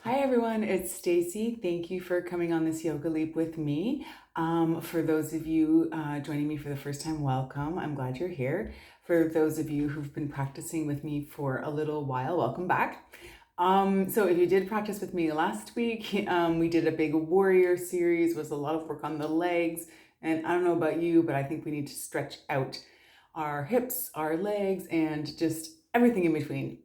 Hi everyone, it's Stacy. Thank you for coming on this yoga leap with me. For those of you joining me for the first time, welcome. I'm glad you're here. For those of you who've been practicing with me for a little while, welcome back. So if you did practice with me last week, we did a big warrior series, was a lot of work on the legs. And I don't know about you, but I think we need to stretch out our hips, our legs, and just everything in between.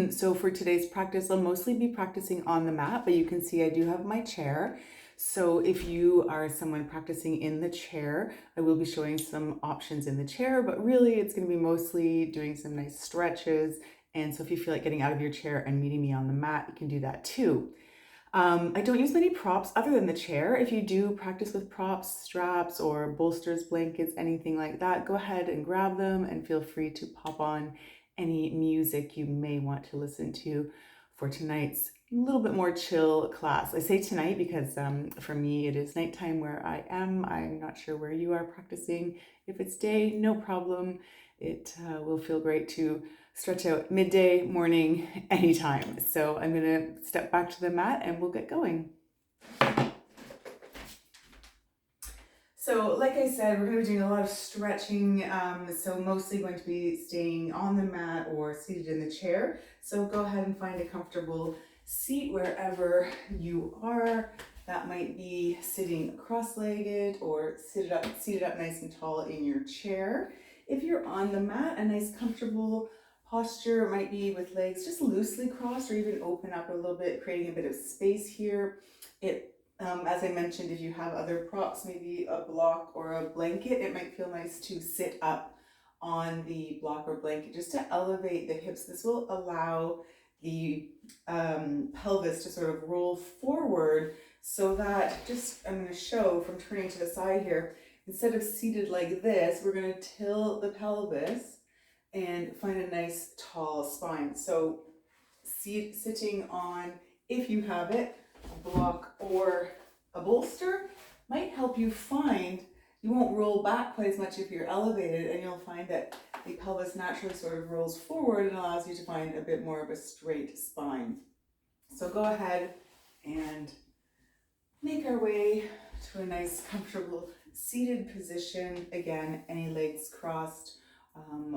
So for today's practice, I'll mostly be practicing on the mat, but you can see I do have my chair. So if you are someone practicing in the chair, I will be showing some options in the chair, but really it's going to be mostly doing some nice stretches. And so if you feel like getting out of your chair and meeting me on the mat, you can do that too. I don't use many props other than the chair. If you do practice with props, straps, or bolsters, blankets, anything like that, go ahead and grab them and feel free to pop on any music you may want to listen to for tonight's little bit more chill class. I say tonight because for me it is nighttime where I am. I'm not sure where you are practicing. If it's day, no problem. It will feel great to stretch out midday, morning, anytime. So I'm gonna step back to the mat and we'll get going. So like I said, we're gonna be doing a lot of stretching. So mostly going to be staying on the mat or seated in the chair. So go ahead and find a comfortable seat wherever you are. That might be sitting cross-legged or seated up nice and tall in your chair. If you're on the mat, a nice comfortable posture might be with legs just loosely crossed or even open up a little bit, creating a bit of space here. As I mentioned, if you have other props, maybe a block or a blanket, it might feel nice to sit up on the block or blanket just to elevate the hips. This will allow the pelvis to sort of roll forward so that I'm going to show from turning to the side here, instead of seated like this, we're going to tilt the pelvis and find a nice tall spine. So sitting on, if you have it, a block or a bolster might help you find, you won't roll back quite as much if you're elevated, and you'll find that the pelvis naturally sort of rolls forward and allows you to find a bit more of a straight spine. So go ahead and make our way to a nice comfortable seated position. Again, any legs crossed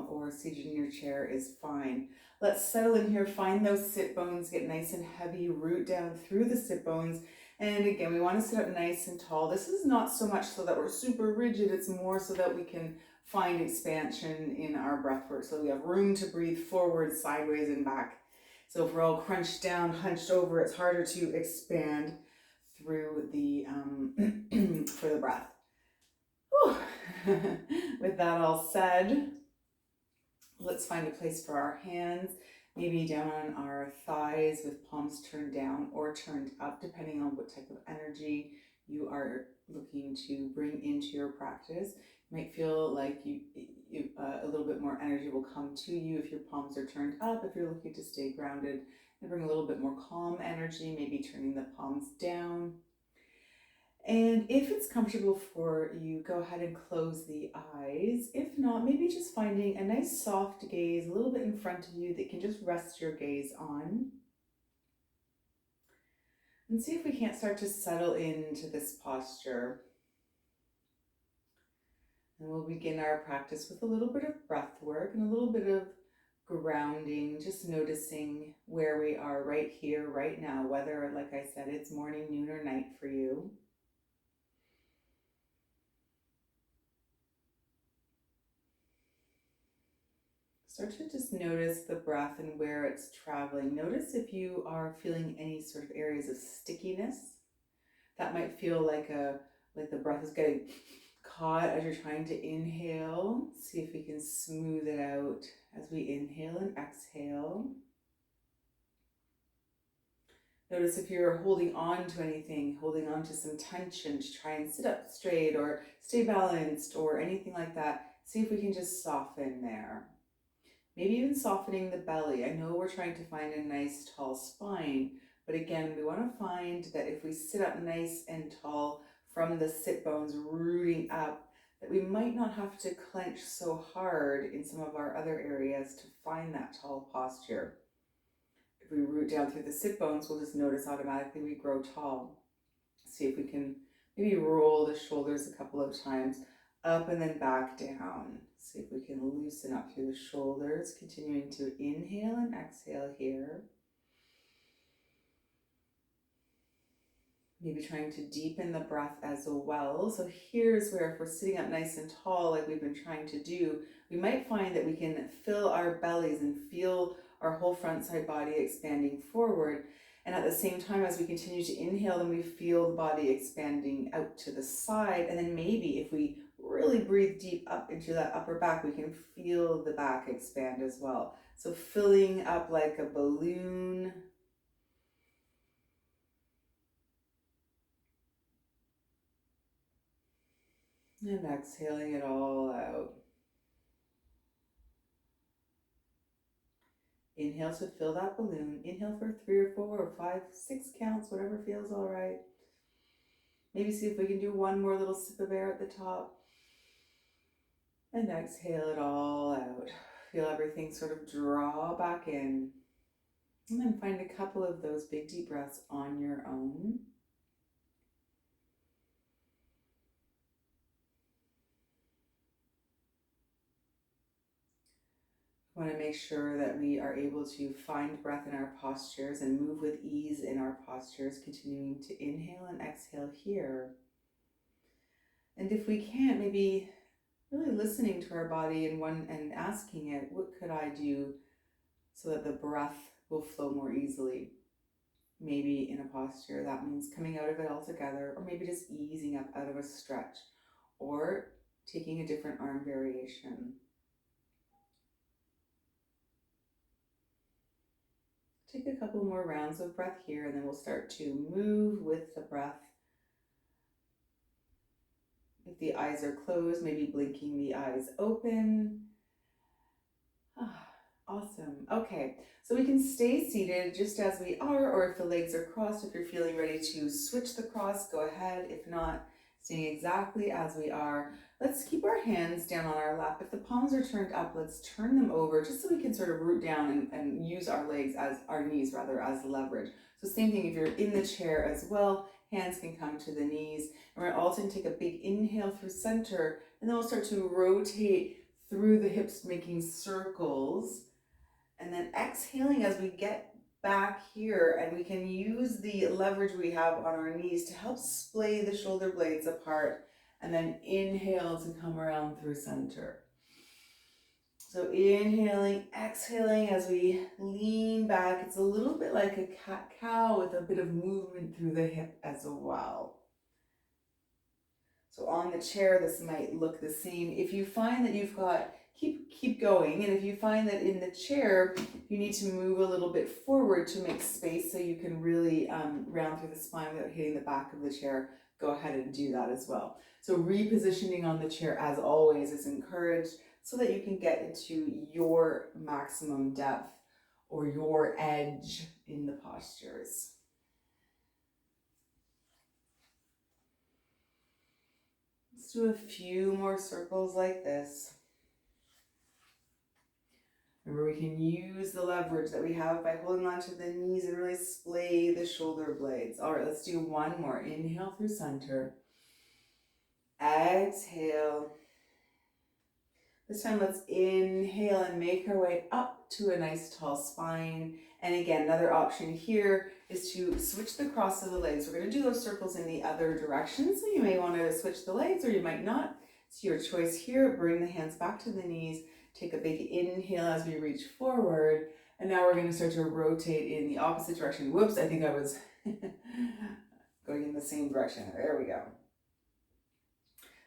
or seated in your chair is fine. Let's settle in here, find those sit bones, get nice and heavy, root down through the sit bones. And again, we want to sit up nice and tall. This is not so much so that we're super rigid, it's more so that we can find expansion in our breath work. So we have room to breathe forward, sideways, and back. So if we're all crunched down, hunched over, it's harder to expand through the for the breath. With that all said, let's find a place for our hands, maybe down on our thighs with palms turned down or turned up, depending on what type of energy you are looking to bring into your practice. You might feel like a little bit more energy will come to you if your palms are turned up, if you're looking to stay grounded and bring a little bit more calm energy, maybe turning the palms down. And if it's comfortable for you, go ahead and close the eyes. If not, maybe just finding a nice soft gaze a little bit in front of you that you can just rest your gaze on. And see if we can't start to settle into this posture. And we'll begin our practice with a little bit of breath work and a little bit of grounding, just noticing where we are right here, right now, whether, like I said, it's morning, noon, or night for you. Start to just notice the breath and where it's traveling. Notice if you are feeling any sort of areas of stickiness. That might feel like the breath is getting caught as you're trying to inhale. See if we can smooth it out as we inhale and exhale. Notice if you're holding on to anything, holding on to some tension to try and sit up straight or stay balanced or anything like that. See if we can just soften there. Maybe even softening the belly. I know we're trying to find a nice tall spine, but again, we want to find that if we sit up nice and tall from the sit bones rooting up, that we might not have to clench so hard in some of our other areas to find that tall posture. If we root down through the sit bones, we'll just notice automatically we grow tall. See if we can maybe roll the shoulders a couple of times, up and then back down. See if we can loosen up through the shoulders, continuing to inhale and exhale here. Maybe trying to deepen the breath as well. So here's where if we're sitting up nice and tall like we've been trying to do, we might find that we can fill our bellies and feel our whole front side body expanding forward. And at the same time, as we continue to inhale, then we feel the body expanding out to the side. And then maybe if we really breathe deep up into that upper back, we can feel the back expand as well. So filling up like a balloon. And exhaling it all out. Inhale to fill that balloon. Inhale for 3 or 4 or 5, 6 counts, whatever feels all right. Maybe see if we can do one more little sip of air at the top. And exhale it all out. Feel everything sort of draw back in. And then find a couple of those big deep breaths on your own. We want to make sure that we are able to find breath in our postures and move with ease in our postures, continuing to inhale and exhale here. And if we can't, maybe really listening to our body and asking it, what could I do so that the breath will flow more easily? Maybe in a posture, that means coming out of it altogether, or maybe just easing up out of a stretch, or taking a different arm variation. Take a couple more rounds of breath here, and then we'll start to move with the breath. If the eyes are closed, maybe blinking the eyes open. Awesome. Okay, so we can stay seated just as we are, or if the legs are crossed, if you're feeling ready to switch the cross, go ahead. If not, staying exactly as we are. Let's keep our hands down on our lap. If the palms are turned up, let's turn them over just so we can sort of root down and use our legs as our knees rather as leverage. So same thing if you're in the chair as well, hands can come to the knees. And we're also going to take a big inhale through center, and then we'll start to rotate through the hips, making circles. And then exhaling as we get back here, and we can use the leverage we have on our knees to help splay the shoulder blades apart, and then inhale to come around through center. So inhaling, exhaling as we lean back. It's a little bit like a cat-cow with a bit of movement through the hip as well. So on the chair, this might look the same. If you find that you've got, keep going. And if you find that in the chair, you need to move a little bit forward to make space so you can really round through the spine without hitting the back of the chair, go ahead and do that as well. So repositioning on the chair, as always, is encouraged so that you can get into your maximum depth or your edge in the postures. Let's do a few more circles like this. Remember, we can use the leverage that we have by holding onto the knees and really splay the shoulder blades. All right, let's do one more. Inhale through center. Exhale. This time, let's inhale and make our way up to a nice tall spine. And again, another option here is to switch the cross of the legs. We're going to do those circles in the other direction. So you may want to switch the legs or you might not. It's your choice here. Bring the hands back to the knees. Take a big inhale as we reach forward. And now we're going to start to rotate in the opposite direction. Whoops, I think I was going in the same direction. There we go.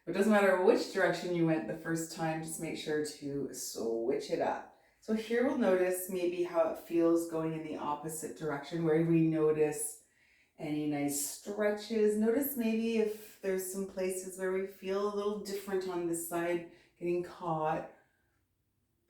It doesn't matter which direction you went the first time, just make sure to switch it up. So here we'll notice maybe how it feels going in the opposite direction. Where do we notice any nice stretches? Notice maybe if there's some places where we feel a little different on this side, getting caught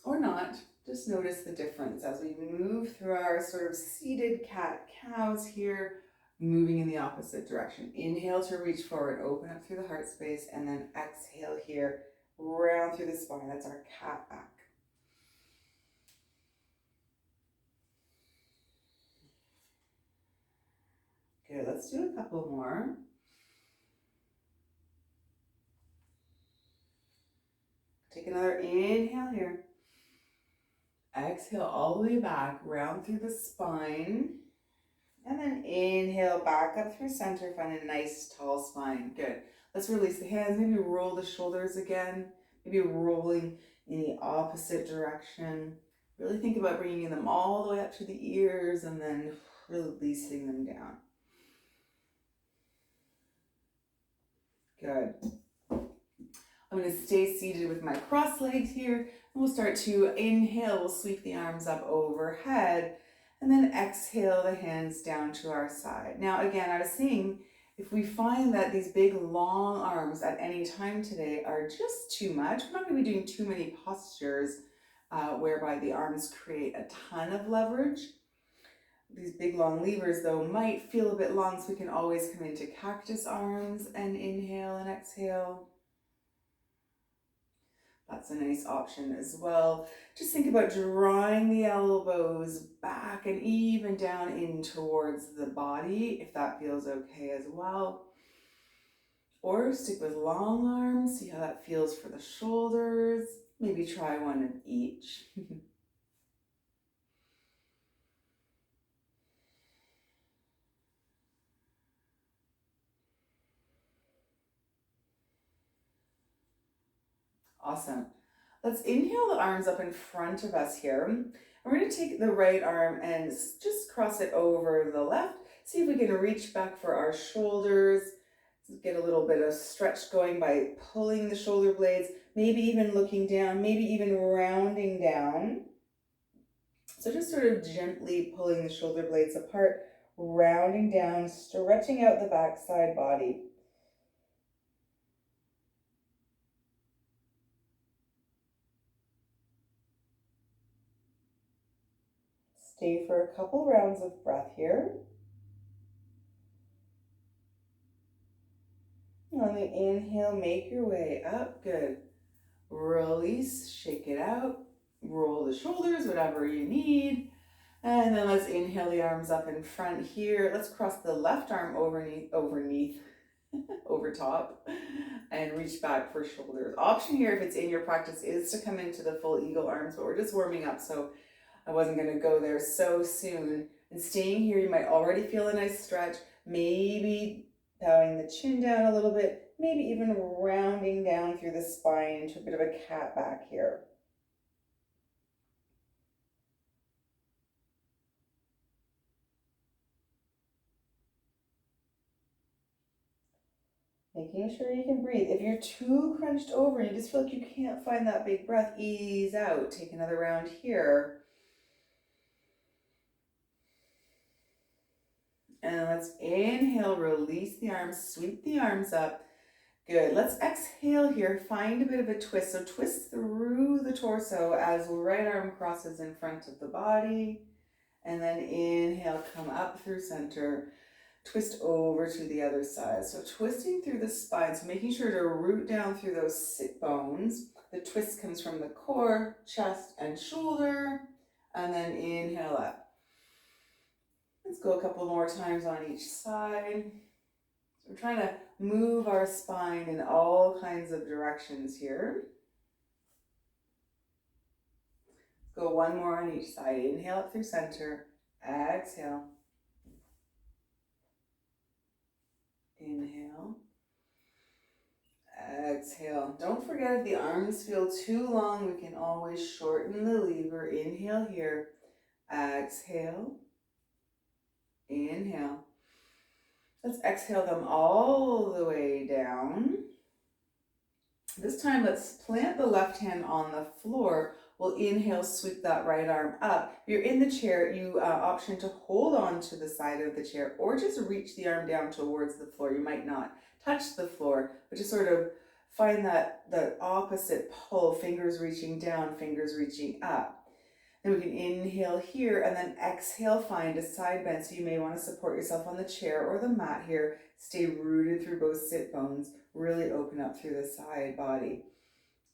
or not. Just notice the difference as we move through our sort of seated cat-cows here, moving in the opposite direction. Inhale to reach forward, open up through the heart space, and then exhale here, round through the spine. That's our cat back. Good, let's do a couple more. Take another inhale here. Exhale all the way back, round through the spine. And then inhale back up through center, find a nice tall spine. Good. Let's release the hands, maybe roll the shoulders again, maybe rolling in the opposite direction. Really think about bringing them all the way up to the ears and then releasing them down. Good. I'm going to stay seated with my cross legs here, and we'll start to inhale. We'll sweep the arms up overhead, and then exhale the hands down to our side. Now, again, I was saying, if we find that these big long arms at any time today are just too much, we're not going to be doing too many postures whereby the arms create a ton of leverage. These big long levers though might feel a bit long, so we can always come into cactus arms and inhale and exhale. That's a nice option as well. Just think about drawing the elbows back and even down in towards the body, if that feels okay as well. Or stick with long arms, see how that feels for the shoulders. Maybe try one of each. Awesome. Let's inhale the arms up in front of us here. And we're going to take the right arm and just cross it over the left. See if we can reach back for our shoulders. Get a little bit of stretch going by pulling the shoulder blades, maybe even looking down, maybe even rounding down. So just sort of gently pulling the shoulder blades apart, rounding down, stretching out the backside body. Stay for a couple rounds of breath here. On the inhale, make your way up. Good. Release, shake it out. Roll the shoulders, whatever you need. And then let's inhale the arms up in front here. Let's cross the left arm over top, and reach back for shoulders. Option here, if it's in your practice, is to come into the full eagle arms, but we're just warming up, so I wasn't going to go there so soon. And staying here, you might already feel a nice stretch, maybe bowing the chin down a little bit, maybe even rounding down through the spine into a bit of a cat back here. Making sure you can breathe. If you're too crunched over and you just feel like you can't find that big breath, ease out. Take another round here. And let's inhale, release the arms, sweep the arms up. Good. Let's exhale here. Find a bit of a twist. So twist through the torso as right arm crosses in front of the body. And then inhale, come up through center. Twist over to the other side. So twisting through the spine. So making sure to root down through those sit bones. The twist comes from the core, chest, and shoulder. And then inhale up. Let's go a couple more times on each side. So we're trying to move our spine in all kinds of directions here. Let's go one more on each side. Inhale up through center. Exhale. Inhale. Exhale. Don't forget, if the arms feel too long, we can always shorten the lever. Inhale here. Exhale. Inhale. Let's exhale them all the way down. This time, let's plant the left hand on the floor. We'll inhale, sweep that right arm up. If you're in the chair, you option to hold on to the side of the chair or just reach the arm down towards the floor. You might not touch the floor, but just sort of find that the opposite pull, fingers reaching down, fingers reaching up. Then we can inhale here and then exhale, find a side bend. So you may want to support yourself on the chair or the mat here. Stay rooted through both sit bones. Really open up through the side body.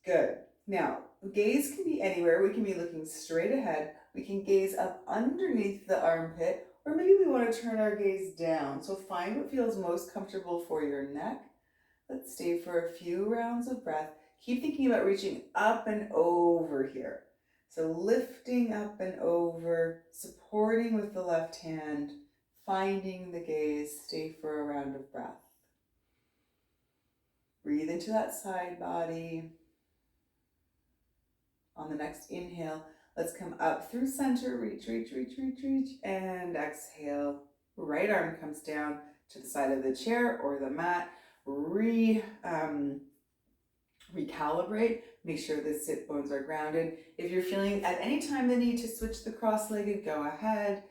Good. Now, gaze can be anywhere. We can be looking straight ahead. We can gaze up underneath the armpit, Or maybe we want to turn our gaze down. So find what feels most comfortable for your neck. Let's stay for a few rounds of breath. Keep thinking about reaching up and over here. So lifting up and over, supporting with the left hand, finding the gaze. Stay for a round of breath. Breathe into that side body. On the next inhale, let's come up through center, reach, reach, reach, reach, reach, and exhale. Right arm comes down to the side of the chair or the mat. Recalibrate, make sure the sit bones are grounded. If you're feeling at any time the need to switch the cross-legged, go ahead.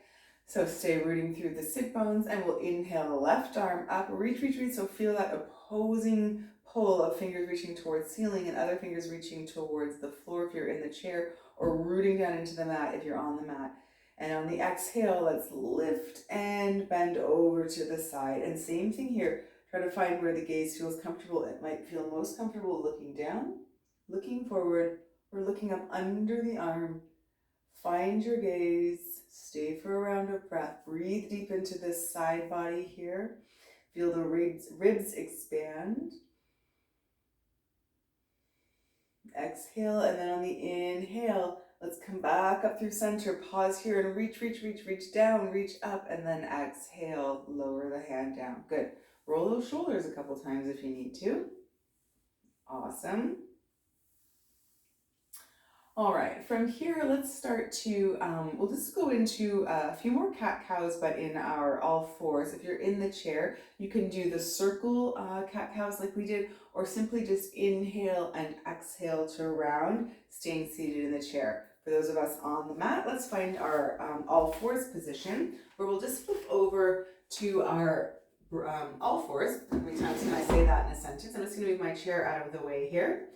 So stay rooting through the sit bones, and we'll inhale the left arm up, reach, reach, reach. So feel that opposing pull of fingers reaching towards ceiling and other fingers reaching towards the floor if you're in the chair, or rooting down into the mat if you're on the mat. And on the exhale, let's lift and bend over to the side. And same thing here. Try to find where the gaze feels comfortable. It might feel most comfortable looking down, looking forward, or looking up under the arm. Find your gaze. Stay for a round of breath. Breathe deep into this side body here. Feel the ribs expand. Exhale, and then on the inhale, let's come back up through center. Pause here and reach, reach, reach, reach down, reach up, and then exhale, lower the hand down. Good. Roll those shoulders a couple times if you need to. Awesome. All right, from here, let's start to, we'll just go into a few more cat-cows, but in our all fours. If you're in the chair, you can do the circle cat-cows like we did, or simply just inhale and exhale to round, staying seated in the chair. For those of us on the mat, let's find our all fours position, where we'll just flip over to our all fours. How many times can I say that in a sentence? I'm just gonna move my chair out of the way here.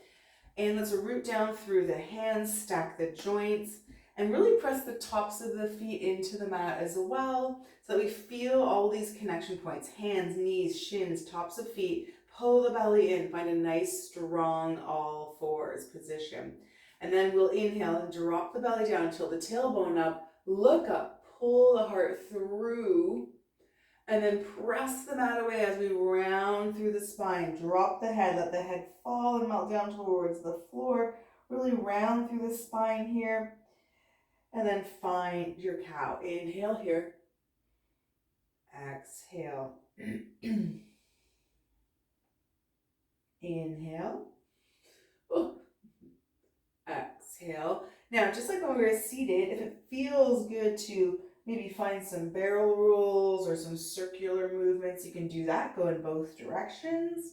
And let's root down through the hands, stack the joints, and really press the tops of the feet into the mat as well, so that we feel all these connection points: hands, knees, shins, tops of feet. Pull the belly in, find a nice, strong all fours position. And then we'll inhale and drop the belly down until the tailbone up, look up, pull the heart through, and then press the mat away as we round through the spine. Drop the head, let the head fall and melt down towards the floor. Really round through the spine here. And then find your cow. Inhale here. Exhale. Inhale. Oh. Exhale. Now, just like when we were seated, if it feels good to maybe find some barrel rolls or some circular movements, you can do that. Go in both directions.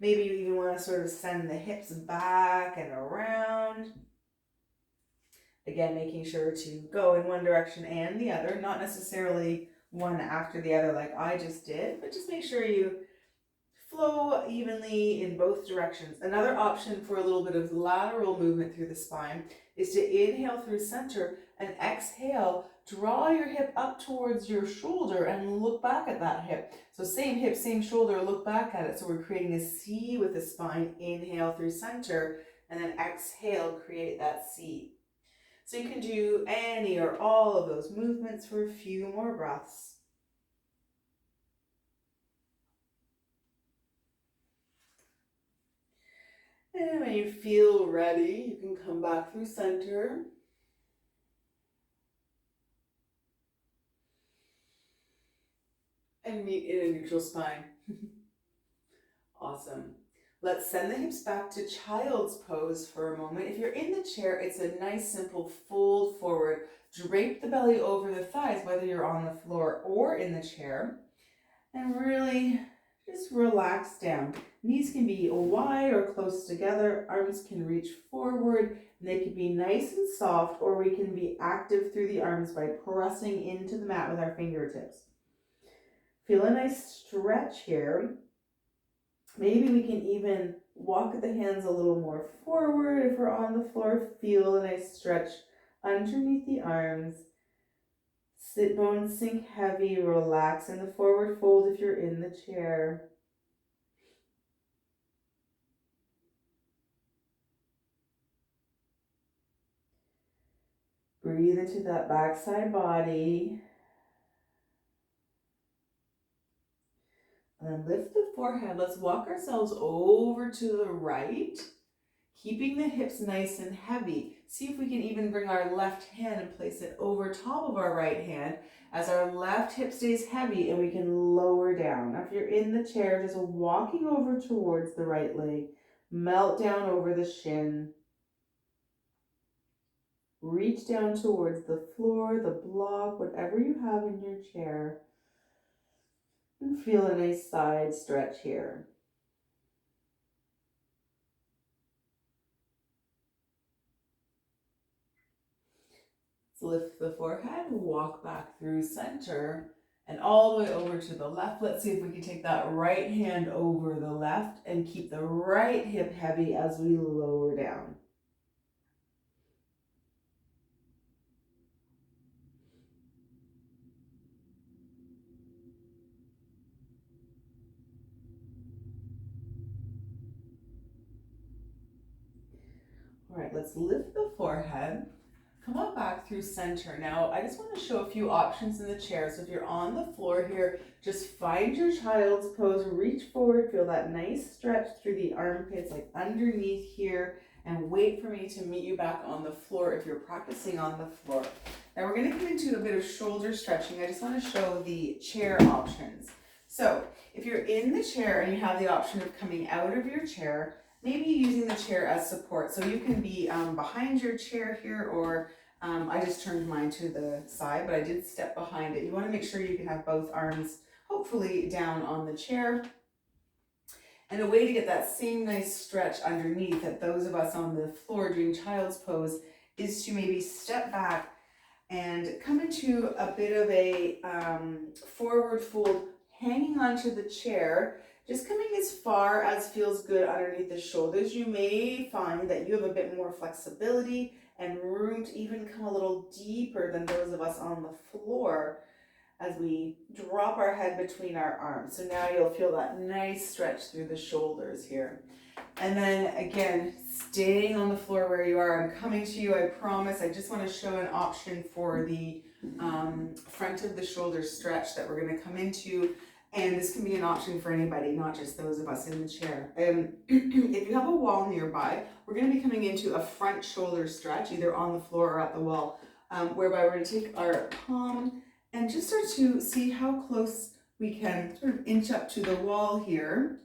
Maybe you even want to sort of send the hips back and around. Again, making sure to go in one direction and the other, not necessarily one after the other like I just did, but just make sure you flow evenly in both directions. Another option for a little bit of lateral movement through the spine is to inhale through center and exhale, draw your hip up towards your shoulder and look back at that hip. So same hip, same shoulder, look back at it. So we're creating a C with the spine. Inhale through center and then exhale, create that C. So you can do any or all of those movements for a few more breaths. And when you feel ready, you can come back through center. And meet in a neutral spine. Awesome. Let's send the hips back to child's pose for a moment. If you're in the chair, it's a nice simple fold forward. Drape the belly over the thighs, whether you're on the floor or in the chair. And really just relax down. Knees can be wide or close together. Arms can reach forward. And they can be nice and soft, or we can be active through the arms by pressing into the mat with our fingertips. Feel a nice stretch here. Maybe we can even walk the hands a little more forward. If we're on the floor, feel a nice stretch underneath the arms. Sit bones sink heavy, relax in the forward fold if you're in the chair. Breathe into that backside body. And then lift the forehead. Let's walk ourselves over to the right, keeping the hips nice and heavy. See if we can even bring our left hand and place it over top of our right hand as our left hip stays heavy and we can lower down. Now if you're in the chair, just walking over towards the right leg, melt down over the shin. Reach down towards the floor, the block, whatever you have in your chair. And feel a nice side stretch here. Lift the forehead, walk back through center and all the way over to the left. Let's see if we can take that right hand over the left and keep the right hip heavy as we lower down. All right, let's lift the forehead. Come on back through center. Now, I just want to show a few options in the chair. So if you're on the floor here, just find your child's pose, reach forward, feel that nice stretch through the armpits, like underneath here, and wait for me to meet you back on the floor if you're practicing on the floor. Now we're going to come into a bit of shoulder stretching. I just want to show the chair options. So if you're in the chair and you have the option of coming out of your chair, maybe using the chair as support. So you can be behind your chair here, or I just turned mine to the side, but I did step behind it. You want to make sure you can have both arms hopefully down on the chair. And a way to get that same nice stretch underneath that those of us on the floor doing child's pose is to maybe step back and come into a bit of a forward fold, hanging onto the chair, just coming as far as feels good underneath the shoulders. You may find that you have a bit more flexibility and room to even come a little deeper than those of us on the floor as we drop our head between our arms. So now you'll feel that nice stretch through the shoulders here. And then again, staying on the floor where you are. I'm coming to you, I promise. I just want to show an option for the front of the shoulder stretch that we're going to come into. And this can be an option for anybody, not just those of us in the chair. If you have a wall nearby, we're going to be coming into a front shoulder stretch, either on the floor or at the wall, whereby we're going to take our palm and just start to see how close we can sort of inch up to the wall here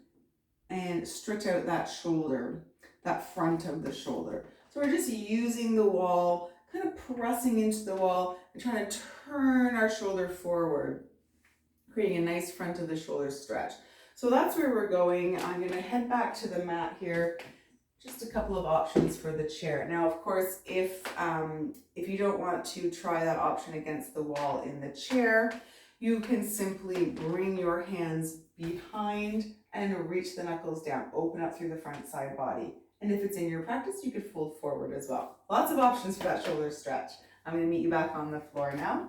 and stretch out that shoulder, that front of the shoulder. So we're just using the wall, kind of pressing into the wall and trying to turn our shoulder forward, creating a nice front of the shoulder stretch. So that's where we're going. I'm going to head back to the mat here. Just a couple of options for the chair. Now, of course, if you don't want to try that option against the wall in the chair, you can simply bring your hands behind and reach the knuckles down, open up through the front side body. And if it's in your practice, you could fold forward as well. Lots of options for that shoulder stretch. I'm going to meet you back on the floor now.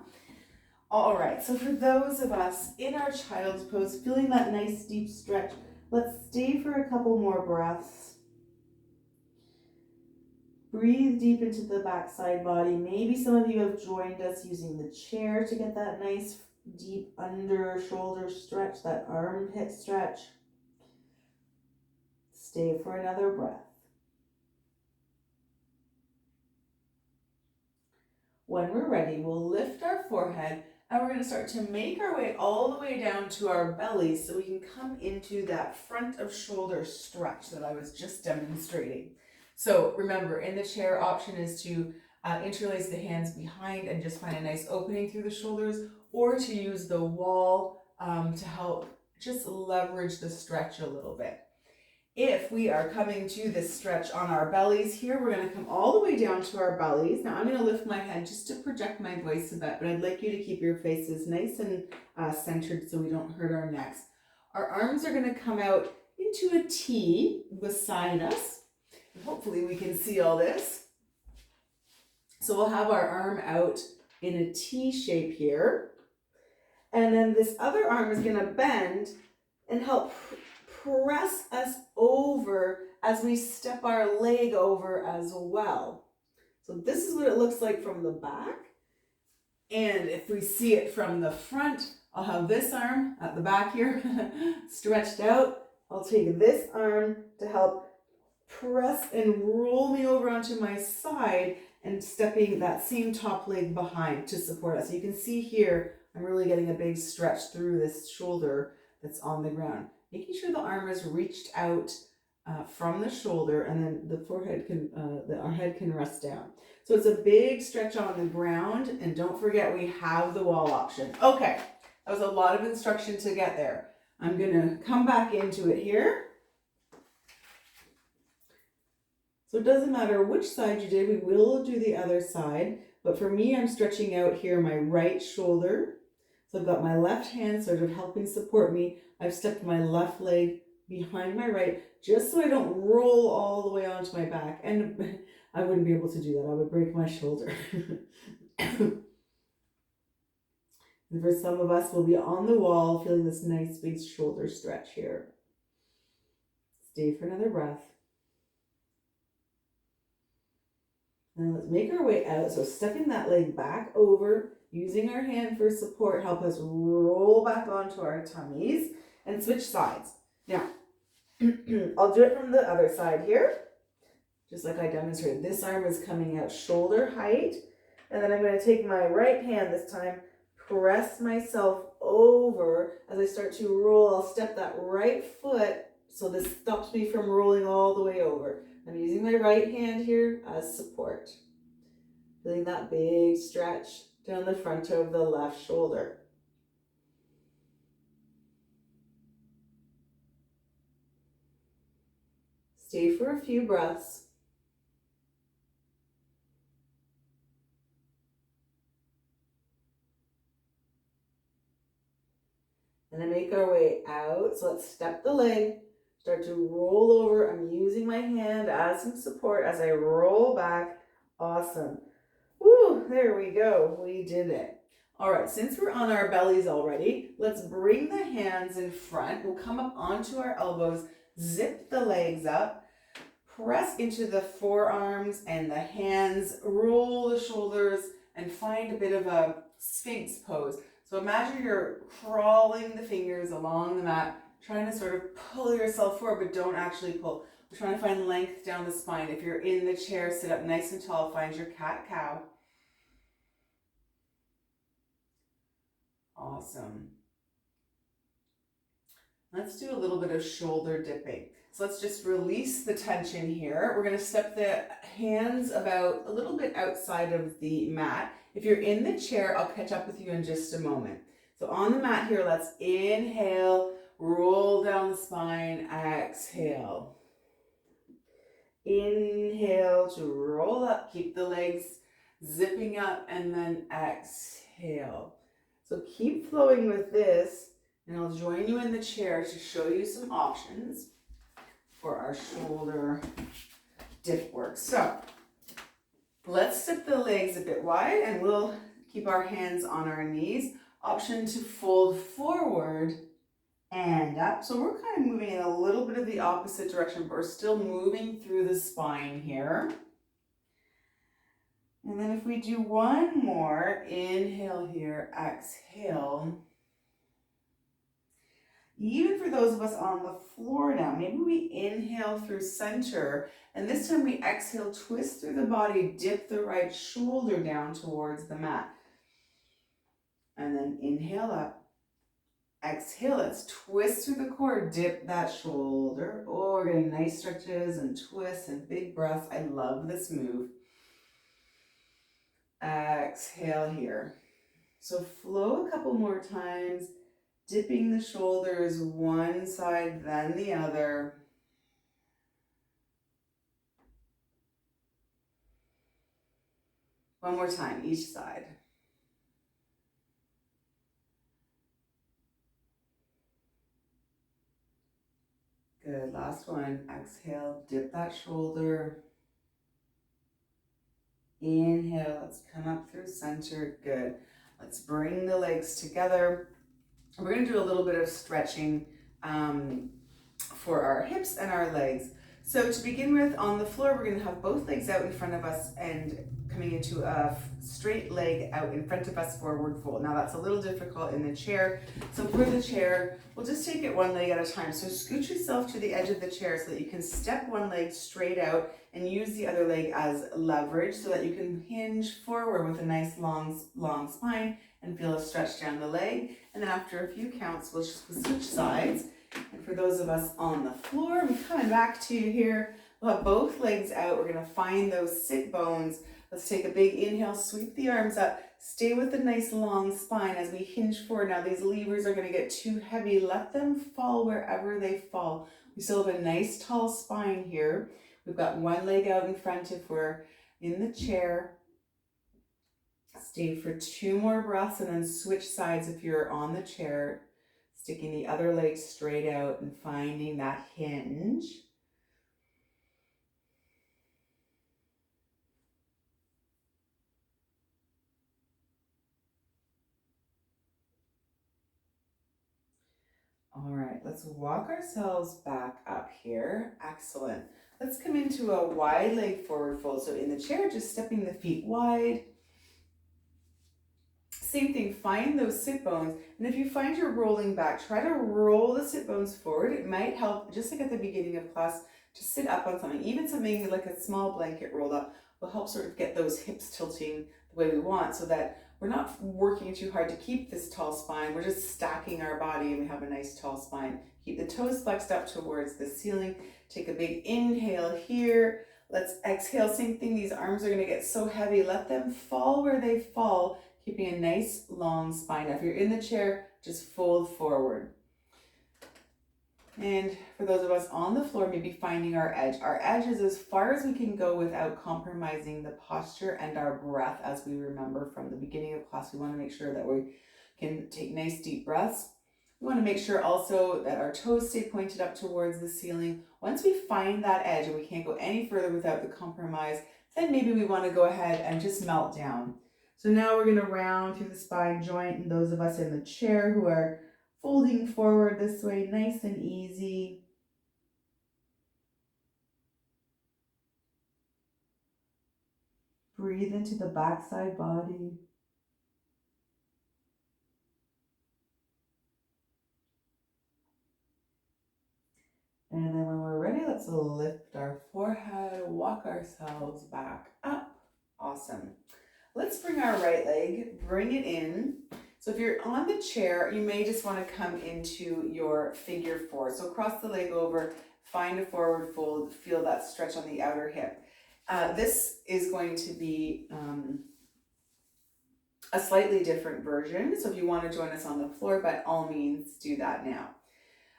All right, so for those of us in our child's pose, feeling that nice deep stretch, let's stay for a couple more breaths. Breathe deep into the backside body. Maybe some of you have joined us using the chair to get that nice deep under shoulder stretch, that armpit stretch. Stay for another breath. When we're ready, we'll lift our forehead and we're going to start to make our way all the way down to our belly so we can come into that front of shoulder stretch that I was just demonstrating. So remember, in the chair, option is to interlace the hands behind and just find a nice opening through the shoulders, or to use the wall to help just leverage the stretch a little bit. If we are coming to this stretch on our bellies here, we're going to come all the way down to our bellies. Now I'm going to lift my head just to project my voice a bit, but I'd like you to keep your faces nice and centered so we don't hurt our necks. Our arms are going to come out into a T beside us. Hopefully we can see all this. So we'll have our arm out in a T shape here. And then this other arm is going to bend and help press us over as we step our leg over as well. So this is what it looks like from the back. And if we see it from the front, I'll have this arm at the back here stretched out. I'll take this arm to help press and roll me over onto my side and stepping that same top leg behind to support us. So you can see here, I'm really getting a big stretch through this shoulder that's on the ground. Making sure the arm is reached out from the shoulder, and then the forehead can, our head can rest down. So it's a big stretch on the ground, and don't forget we have the wall option. Okay, that was a lot of instruction to get there. I'm gonna come back into it here. So it doesn't matter which side you did, we will do the other side. But for me, I'm stretching out here my right shoulder. So I've got my left hand sort of helping support me. I've stepped my left leg behind my right, just so I don't roll all the way onto my back. And I wouldn't be able to do that. I would break my shoulder. And for some of us, we'll be on the wall, feeling this nice big shoulder stretch here. Stay for another breath. And let's make our way out. So stepping that leg back over, using our hand for support, help us roll back onto our tummies and switch sides. Now, I'll do it from the other side here, just like I demonstrated. This arm is coming out shoulder height, and then I'm going to take my right hand this time, press myself over. As I start to roll, I'll step that right foot so this stops me from rolling all the way over. I'm using my right hand here as support. Feeling that big stretch down the front of the left shoulder. Stay for a few breaths. And then make our way out. So let's step the leg. Start to roll over. I'm using my hand as some support as I roll back. Awesome. Woo, there we go. We did it. All right, since we're on our bellies already, let's bring the hands in front. We'll come up onto our elbows, zip the legs up, press into the forearms and the hands, roll the shoulders, and find a bit of a Sphinx pose. So imagine you're crawling the fingers along the mat, trying to sort of pull yourself forward, but don't actually pull. We're trying to find length down the spine. If you're in the chair, sit up nice and tall, find your cat-cow. Awesome. Let's do a little bit of shoulder dipping. So let's just release the tension here. We're going to step the hands about a little bit outside of the mat. If you're in the chair, I'll catch up with you in just a moment. So on the mat here, let's inhale, roll down the spine, exhale. Inhale to roll up, keep the legs zipping up, and then exhale. So keep flowing with this, and I'll join you in the chair to show you some options for our shoulder dip work. So let's step the legs a bit wide, and we'll keep our hands on our knees. Option to fold forward and up. So we're kind of moving in a little bit of the opposite direction, but we're still moving through the spine here. And then if we do one more, inhale here, exhale. Even for those of us on the floor now, maybe we inhale through center, and this time we exhale, twist through the body, dip the right shoulder down towards the mat. And then inhale up, exhale, let's twist through the core, dip that shoulder. Oh, we're getting nice stretches and twists and big breaths. I love this move. Exhale here. So flow a couple more times, dipping the shoulders one side, then the other. One more time, each side. Good, last one. Exhale, dip that shoulder. Inhale, let's come up through center. Good. Let's bring the legs together. We're going to do a little bit of stretching for our hips and our legs. So to begin with, on the floor, we're gonna have both legs out in front of us and coming into a straight leg out in front of us, forward fold. Now that's a little difficult in the chair. So for the chair, we'll just take it one leg at a time. So scooch yourself to the edge of the chair so that you can step one leg straight out and use the other leg as leverage so that you can hinge forward with a nice long spine and feel a stretch down the leg. And then after a few counts, we'll switch sides. And for those of us on the floor, we're coming back to you here. We'll have both legs out. We're gonna find those sit bones. Let's take a big inhale, sweep the arms up, stay with a nice long spine as we hinge forward. Now these levers are gonna get too heavy. Let them fall wherever they fall. We still have a nice tall spine here. We've got one leg out in front if we're in the chair. Stay for 2 more breaths and then switch sides if you're on the chair. Sticking the other leg straight out and finding that hinge. All right, let's walk ourselves back up here. Excellent. Let's come into a wide leg forward fold. So in the chair, just stepping the feet wide. Same thing, find those sit bones. And if you find you're rolling back, try to roll the sit bones forward. It might help, just like at the beginning of class, to sit up on something. Even something like a small blanket rolled up will help sort of get those hips tilting the way we want so that we're not working too hard to keep this tall spine. We're just stacking our body and we have a nice tall spine. Keep the toes flexed up towards the ceiling. Take a big inhale here. Let's exhale, same thing. These arms are gonna get so heavy. Let them fall where they fall, keeping a nice long spine. Now, if you're in the chair, just fold forward. And for those of us on the floor, maybe finding our edge. Our edge is as far as we can go without compromising the posture and our breath. As we remember from the beginning of class, we want to make sure that we can take nice deep breaths. We want to make sure also that our toes stay pointed up towards the ceiling. Once we find that edge and we can't go any further without the compromise, then maybe we want to go ahead and just melt down. So now we're going to round through the spine joint, and those of us in the chair who are folding forward this way, nice and easy. Breathe into the backside body. And then when we're ready, let's lift our forehead, walk ourselves back up. Awesome. Let's bring our right leg, bring it in. So if you're on the chair, you may just want to come into your figure 4. So cross the leg over, find a forward fold, feel that stretch on the outer hip. This is going to be a slightly different version. So if you want to join us on the floor, by all means, do that now.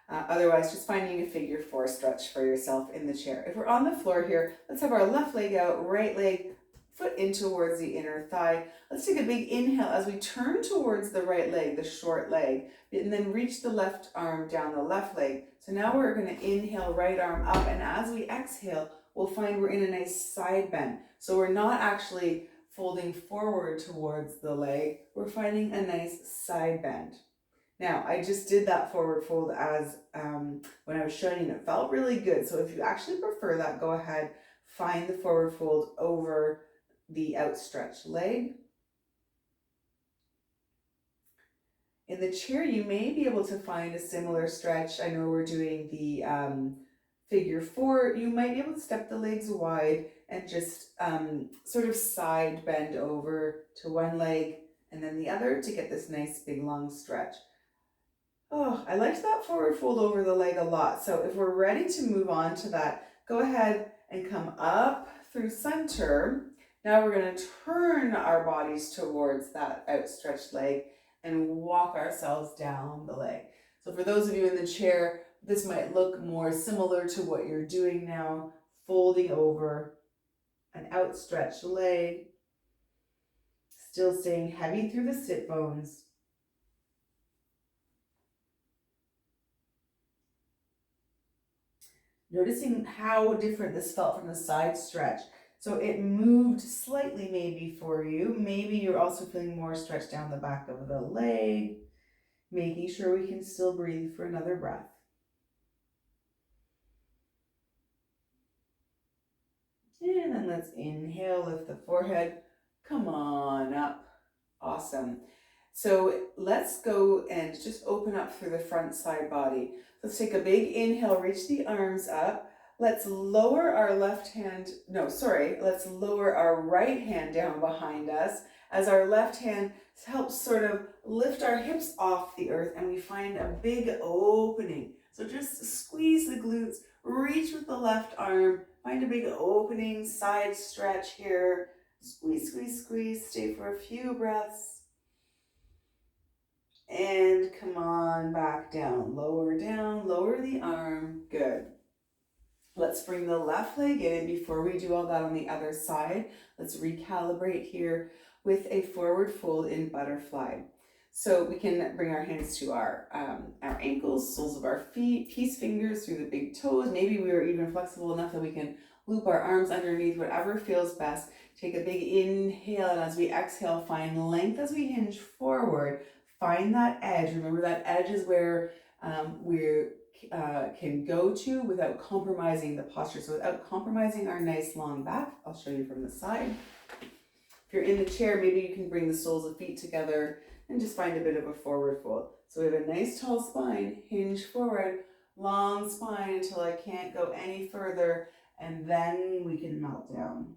Otherwise, just finding a figure 4 stretch for yourself in the chair. If we're on the floor here, let's have our left leg out, right leg, foot in towards the inner thigh. Let's take a big inhale as we turn towards the right leg, the short leg, and then reach the left arm down the left leg. So now we're going to inhale, right arm up, and as we exhale, we'll find we're in a nice side bend. So we're not actually folding forward towards the leg, we're finding a nice side bend. Now, I just did that forward fold as when I was showing you, and it felt really good. So if you actually prefer that, go ahead, find the forward fold over the outstretched leg. In the chair, you may be able to find a similar stretch. I know we're doing the figure 4. You might be able to step the legs wide and just sort of side bend over to one leg and then the other to get this nice big long stretch. Oh, I liked that forward fold over the leg a lot. So if we're ready to move on to that, go ahead and come up through center. Now we're going to turn our bodies towards that outstretched leg and walk ourselves down the leg. So for those of you in the chair, this might look more similar to what you're doing now, folding over an outstretched leg, still staying heavy through the sit bones. Noticing how different this felt from the side stretch. So it moved slightly maybe for you. Maybe you're also feeling more stretch down the back of the leg. Making sure we can still breathe for another breath. And then let's inhale, lift the forehead. Come on up. Awesome. So let's go and just open up through the front side body. Let's take a big inhale, reach the arms up. Let's lower our let's lower our right hand down behind us as our left hand helps sort of lift our hips off the earth and we find a big opening. So just squeeze the glutes, reach with the left arm, find a big opening, side stretch here. Squeeze, squeeze, squeeze, stay for a few breaths. And come on back down, lower the arm, good. Let's bring the left leg in. Before we do all that on the other side, let's recalibrate here with a forward fold in butterfly. So we can bring our hands to our ankles, soles of our feet, peace fingers through the big toes. Maybe we are even flexible enough that we can loop our arms underneath, whatever feels best. Take a big inhale, and as we exhale, find length as we hinge forward. Find that edge. Remember that edge is where we can go to without compromising the posture. So without compromising our nice long back, I'll show you from the side. If you're in the chair, maybe you can bring the soles of feet together and just find a bit of a forward fold. So we have a nice tall spine, hinge forward, long spine until I can't go any further, and then we can melt down.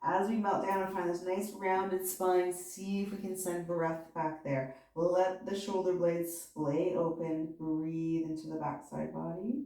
As we melt down and find this nice rounded spine, see if we can send breath back there. Let the shoulder blades splay open, breathe into the backside body.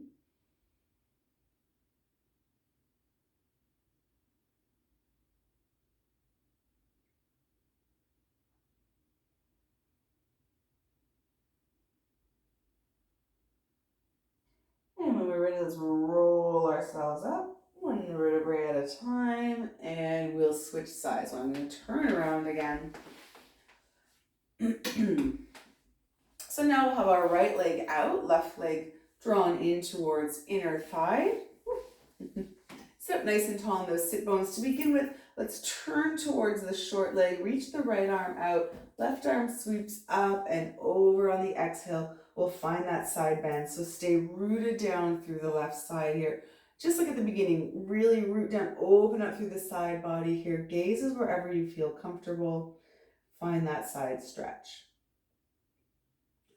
And when we're ready, let's roll ourselves up, one vertebrae at a time, and we'll switch sides. So I'm going to turn around again. So now we'll have our right leg out, left leg drawn in towards inner thigh. Sit up nice and tall on those sit bones. To begin with, let's turn towards the short leg, reach the right arm out, left arm sweeps up and over on the exhale. We'll find that side bend. So stay rooted down through the left side here. Just like at the beginning, really root down, open up through the side body here. Gaze is wherever you feel comfortable. Find that side stretch.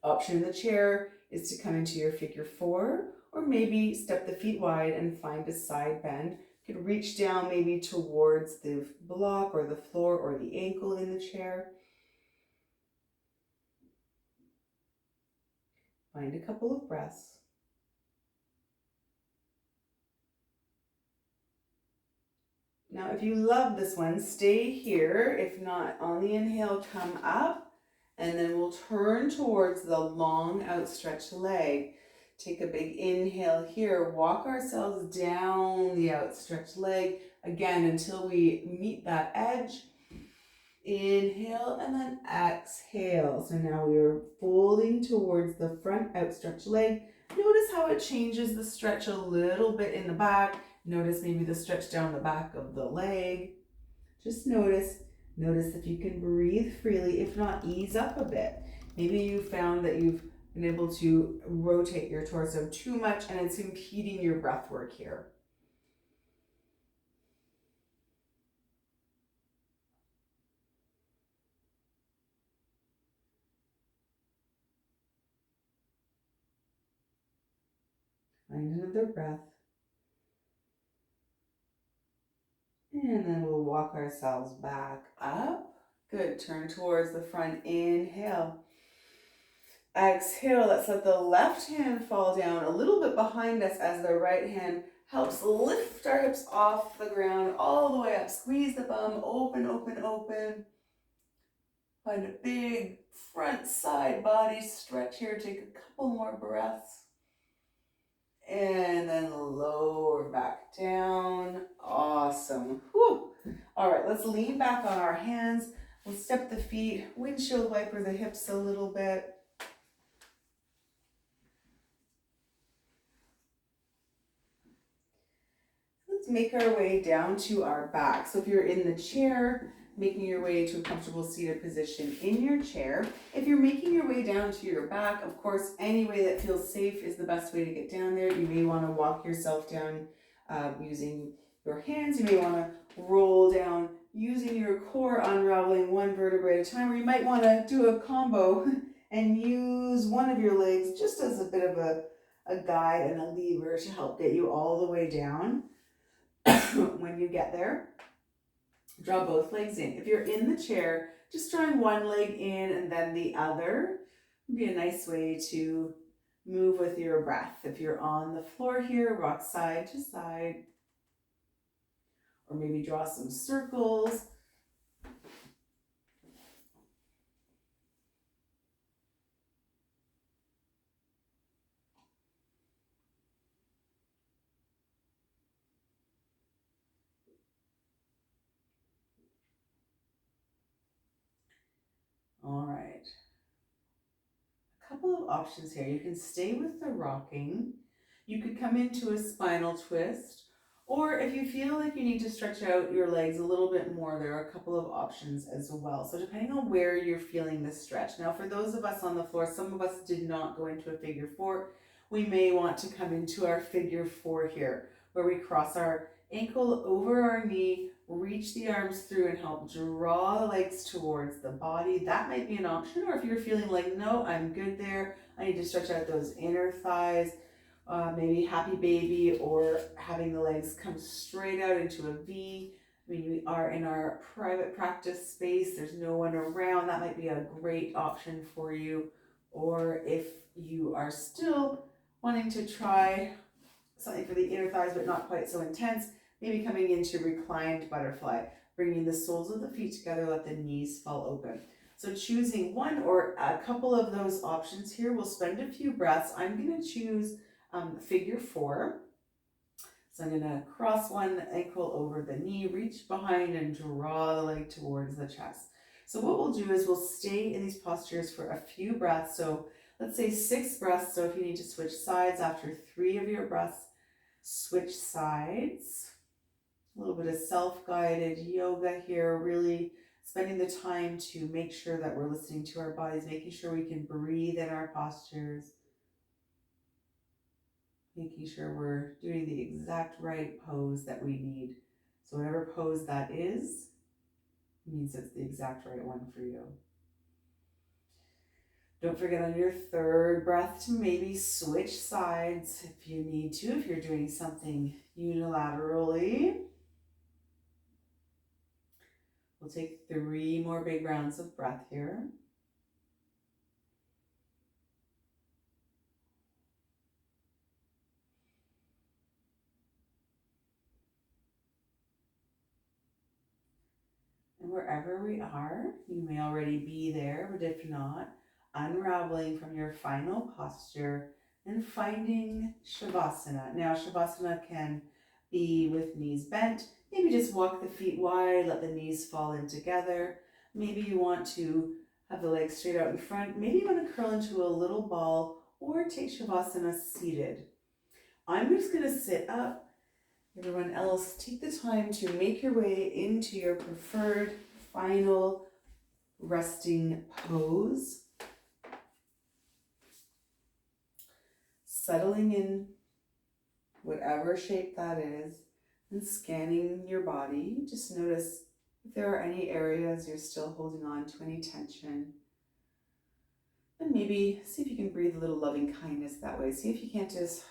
Option in the chair is to come into your figure four, or maybe step the feet wide and find a side bend. You could reach down maybe towards the block or the floor or the ankle in the chair. Find a couple of breaths. Now, if you love this one, stay here. If not, on the inhale, come up, and then we'll turn towards the long outstretched leg. Take a big inhale here, walk ourselves down the outstretched leg, again, until we meet that edge. Inhale, and then exhale. So now we are folding towards the front outstretched leg. Notice how it changes the stretch a little bit in the back. Notice maybe the stretch down the back of the leg. Just notice if you can breathe freely. If not, ease up a bit. Maybe you found that you've been able to rotate your torso too much and it's impeding your breath work here. Find another breath. And then we'll walk ourselves back up. Good, turn towards the front, inhale. Exhale, let's let the left hand fall down a little bit behind us as the right hand helps lift our hips off the ground all the way up. Squeeze the bum, open, open, open. Find a big front side body stretch here. Take a couple more breaths. And then lower back down. Awesome. Whew. All right, let's lean back on our hands. We'll step the feet, windshield wiper the hips a little bit. Let's make our way down to our back. So if you're in the chair, making your way to a comfortable seated position in your chair. If you're you're making your way down to your back, of course, any way that feels safe is the best way to get down there. You may want to walk yourself down using your hands. You may want to roll down using your core, unraveling one vertebrae at a time, or you might want to do a combo and use one of your legs just as a bit of a guide and a lever to help get you all the way down. When you get there, draw both legs in. If you're in the chair, just drawing one leg in and then the other would be a nice way to move with your breath. If you're on the floor here, rock side to side, or maybe draw some circles. All right. A couple of options here. You can stay with the rocking. You could come into a spinal twist, or if you feel like you need to stretch out your legs a little bit more, there are a couple of options as well. So depending on where you're feeling the stretch. Now, for those of us on the floor, some of us did not go into a figure four. We may want to come into our figure four here, where we cross our ankle over our knee, reach the arms through and help draw the legs towards the body. That might be an option. Or if you're feeling like, no, I'm good there, I need to stretch out those inner thighs, maybe happy baby, or having the legs come straight out into a V. I mean, we are in our private practice space, there's no one around, that might be a great option for you. Or if you are still wanting to try something for the inner thighs but not quite so intense, maybe coming into reclined butterfly, bringing the soles of the feet together, let the knees fall open. So choosing one or a couple of those options here, we'll spend a few breaths. I'm going to choose figure four. So I'm going to cross one ankle over the knee, reach behind and draw the leg towards the chest. So what we'll do is we'll stay in these postures for a few breaths. So let's say 6 breaths. So if you need to switch sides after 3 of your breaths, switch sides. A little bit of self-guided yoga here, really spending the time to make sure that we're listening to our bodies, making sure we can breathe in our postures, making sure we're doing the exact right pose that we need. So whatever pose that is, means it's the exact right one for you. Don't forget on your 3rd breath to maybe switch sides if you need to, if you're doing something unilaterally. We'll take 3 more big rounds of breath here. And wherever we are, you may already be there, but if not, unraveling from your final posture and finding Shavasana. Now, Shavasana can be with knees bent. Maybe just walk the feet wide, let the knees fall in together. Maybe you want to have the legs straight out in front. Maybe you want to curl into a little ball or take Shavasana seated. I'm just going to sit up. Everyone else, take the time to make your way into your preferred final resting pose. Settling in whatever shape that is and scanning your body. Just notice if there are any areas you're still holding on to, any tension. And maybe see if you can breathe a little loving kindness that way. See if you can't just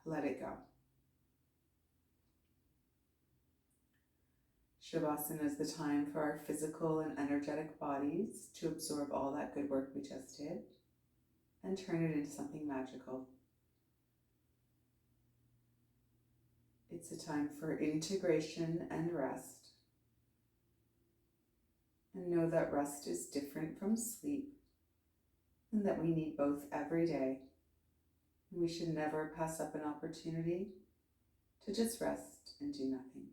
let it go. Shavasana is the time for our physical and energetic bodies to absorb all that good work we just did and turn it into something magical. It's a time for integration and rest. And know that rest is different from sleep and that we need both every day. We should never pass up an opportunity to just rest and do nothing.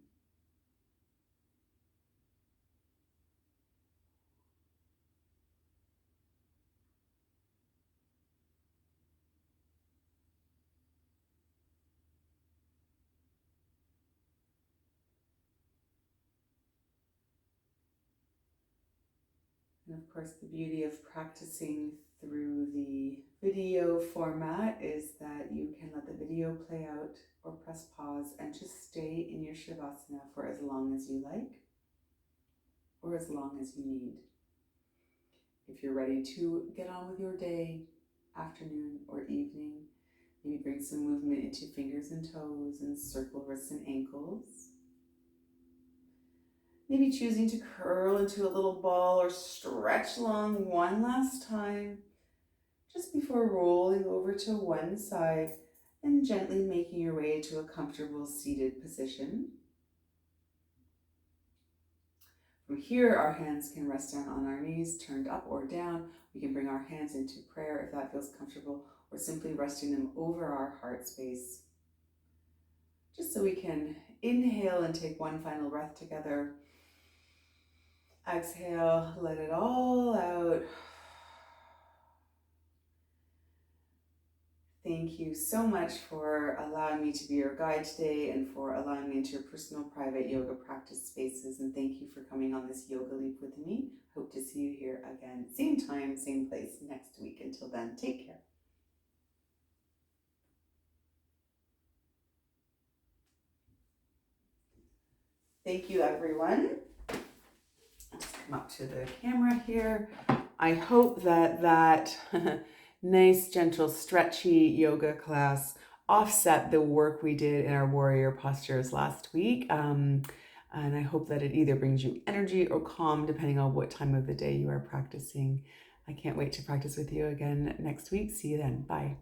And of course, the beauty of practicing through the video format is that you can let the video play out or press pause and just stay in your Shavasana for as long as you like or as long as you need. If you're ready to get on with your day, afternoon or evening, maybe bring some movement into fingers and toes and circle wrists and ankles. Maybe choosing to curl into a little ball or stretch long one last time, just before rolling over to one side and gently making your way to a comfortable seated position. From here, our hands can rest down on our knees, turned up or down. We can bring our hands into prayer if that feels comfortable, or simply resting them over our heart space. Just so we can inhale and take one final breath together. Exhale, let it all out. Thank you so much for allowing me to be your guide today and for allowing me into your personal private yoga practice spaces. And thank you for coming on this yoga leap with me. Hope to see you here again, same time, same place next week. Until then, take care. Thank you, everyone. Let's come up to the camera here. I hope that nice, gentle, stretchy yoga class offset the work we did in our warrior postures last week. And I hope that it either brings you energy or calm, depending on what time of the day you are practicing. I can't wait to practice with you again next week. See you then. Bye.